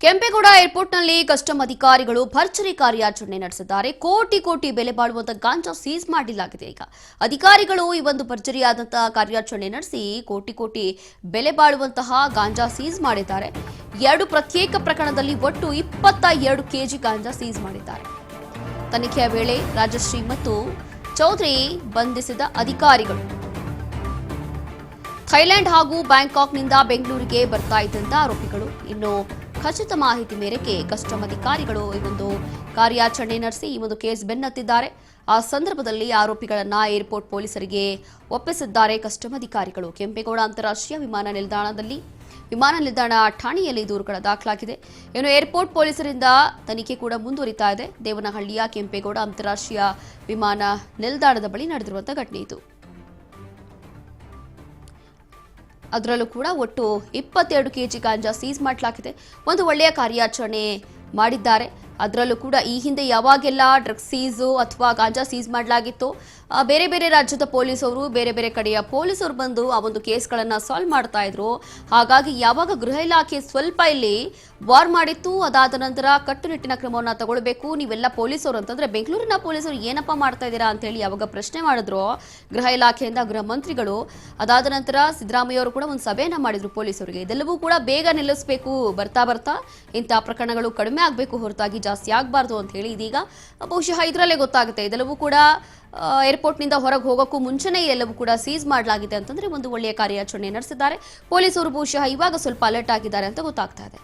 Kempegowda ಏರ್ಪೋರ್ಟ್ನಲ್ಲಿ custom ಅಧಿಕಾರಿಗಳು ಭರ್ಜರಿ ಕಾರ್ಯಾಚರಣೆ ನಡೆಸಿದ್ದಾರೆ. ಕೋಟಿ ಬೆಲೆ ಬಾಳುವಂತಹ ಗಾಂಜಾ ಸೀಸ್ ಮಾಡಲಾಗಿದೆ. ಈಗ ಅಧಿಕಾರಿಗಳು ಈ ಒಂದು ಭರ್ಜರಿಯಾದಂತಹ ಕಾರ್ಯಾಚರಣೆ ನಡೆಸಿ ಕೋಟಿ ಬೆಲೆ ಬಾಳುವಂತಹ ಗಾಂಜಾ ಸೀಸ್ ಮಾಡಿದ್ದಾರೆ. ಎರಡು ಪ್ರತ್ಯೇಕ ಪ್ರಕರಣದಲ್ಲಿ ಒಟ್ಟು 22 ಕೆಜಿ ಗಾಂಜಾ ಸೀಸ್ ಮಾಡಿದ್ದಾರೆ. ತನಿಖೆಯ ವೇಳೆ ರಾಜಶ್ರೀ ಮತ್ತು ಚೌಧರಿ ಬಂಧಿಸಿದ ಅಧಿಕಾರಿಗಳು ಥೈಲ್ಯಾಂಡ್ ಹಾಗೂ ಬ್ಯಾಂಕಾಕ್ನಿಂದ ಬೆಂಗಳೂರಿಗೆ ಬರ್ತಾ ಇದ್ದಂತ ಆರೋಪಿಗಳು. ಇನ್ನು ಖಚಿತ ಮಾಹಿತಿ ಮೇರೆಗೆ ಕಸ್ಟಮ್ ಅಧಿಕಾರಿಗಳು ಈ ಒಂದು ಕಾರ್ಯಾಚರಣೆ ನಡೆಸಿ ಈ ಒಂದು ಕೇಸ್ ಬೆನ್ನತ್ತಿದ್ದಾರೆ. ಆ ಸಂದರ್ಭದಲ್ಲಿ ಆರೋಪಿಗಳನ್ನ ಏರ್ಪೋರ್ಟ್ ಪೊಲೀಸರಿಗೆ ಒಪ್ಪಿಸಿದ್ದಾರೆ ಕಸ್ಟಮ್ ಅಧಿಕಾರಿಗಳು. ಕೆಂಪೇಗೌಡ ಅಂತಾರಾಷ್ಟ್ರೀಯ ವಿಮಾನ ನಿಲ್ದಾಣ ಠಾಣೆಯಲ್ಲಿ ದೂರುಗಳ ದಾಖಲಾಗಿದೆ. ಇನ್ನು ಏರ್ಪೋರ್ಟ್ ಪೊಲೀಸರಿಂದ ತನಿಖೆ ಕೂಡ ಮುಂದುವರಿತಾ ಇದೆ. ದೇವನಹಳ್ಳಿಯ ಕೆಂಪೇಗೌಡ ಅಂತಾರಾಷ್ಟ್ರೀಯ ವಿಮಾನ ನಿಲ್ದಾಣದ ಬಳಿ ನಡೆದಿರುವಂತಹ ಘಟನೆ ಇದು. ಅದರಲ್ಲೂ ಕೂಡ ಒಟ್ಟು 22 ಕೆಜಿ ಗಾಂಜಾ ಸೀಸ್ ಮಾಡಲಾಗಿದೆ. ಒಂದು ಒಳ್ಳೆಯ ಕಾರ್ಯಾಚರಣೆ ಮಾಡಿದ್ದಾರೆ. ಅದರಲ್ಲೂ ಕೂಡ ಈ ಹಿಂದೆ ಯಾವಾಗೆಲ್ಲ ಡ್ರಗ್ಸ್ ಸೀಸು ಅಥವಾ ಗಾಂಜಾ ಸೀಸ್ ಮಾಡಲಾಗಿತ್ತು, ಬೇರೆ ರಾಜ್ಯದ ಪೊಲೀಸರು ಬೇರೆ ಕಡೆಯ ಪೊಲೀಸರು ಬಂದು ಆ ಒಂದು ಕೇಸ್ಗಳನ್ನು ಸಾಲ್ವ್ ಮಾಡ್ತಾ ಇದ್ರು. ಹಾಗಾಗಿ ಯಾವಾಗ ಗೃಹ ಇಲಾಖೆ ಸ್ವಲ್ಪ ಇಲ್ಲಿ ವಾರ್ ಮಾಡಿತ್ತು, ಅದಾದ ನಂತರ ಕಟ್ಟುನಿಟ್ಟಿನ ಕ್ರಮವನ್ನು ತಗೊಳ್ಬೇಕು, ನೀವೆಲ್ಲ ಪೊಲೀಸರು ಅಂತಂದ್ರೆ ಬೆಂಗಳೂರಿನ ಪೊಲೀಸರು ಏನಪ್ಪಾ ಮಾಡ್ತಾ ಇದ್ದೀರಾ ಅಂತ ಹೇಳಿ ಯಾವಾಗ ಪ್ರಶ್ನೆ ಮಾಡಿದ್ರು ಗೃಹ ಇಲಾಖೆಯಿಂದ ಗೃಹ ಮಂತ್ರಿಗಳು, ಅದಾದ ನಂತರ ಸಿದ್ದರಾಮಯ್ಯ ಅವರು ಕೂಡ ಒಂದು ಸಭೆಯನ್ನ ಮಾಡಿದ್ರು ಪೊಲೀಸರಿಗೆ. ಇದೆಲ್ಲವೂ ಕೂಡ ಬೇಗ ನಿಲ್ಲಿಸಬೇಕು, ಬರ್ತಾ ಇಂತಹ ಪ್ರಕರಣಗಳು ಕಡಿಮೆ ಆಗಬೇಕು, ಹೊರತಾಗಿ ಜಾಸ್ತಿ ಆಗಬಾರ್ದು ಅಂತ ಹೇಳಿ ಇದೀಗ ಬಹುಶಃ ಇದರಲ್ಲೇ ಗೊತ್ತಾಗುತ್ತೆ. ಇದೆಲ್ಲವೂ ಕೂಡ ಏರ್ಪೋರ್ಟ್ನಿಂದ ಹೊರಗೆ ಹೋಗೋಕ್ಕೂ ಮುಂಚೆನೇ ಎಲ್ಲವೂ ಕೂಡ ಸೀಸ್ ಮಾಡಲಾಗಿದೆ ಅಂತಂದ್ರೆ ಒಂದು ಒಳ್ಳೆಯ ಕಾರ್ಯಾಚರಣೆ ನಡೆಸಿದ್ದಾರೆ ಪೊಲೀಸರು. ಬಹುಶಃ ಇವಾಗ ಸ್ವಲ್ಪ ಅಲರ್ಟ್ ಆಗಿದ್ದಾರೆ ಅಂತ ಗೊತ್ತಾಗ್ತಾ ಇದೆ.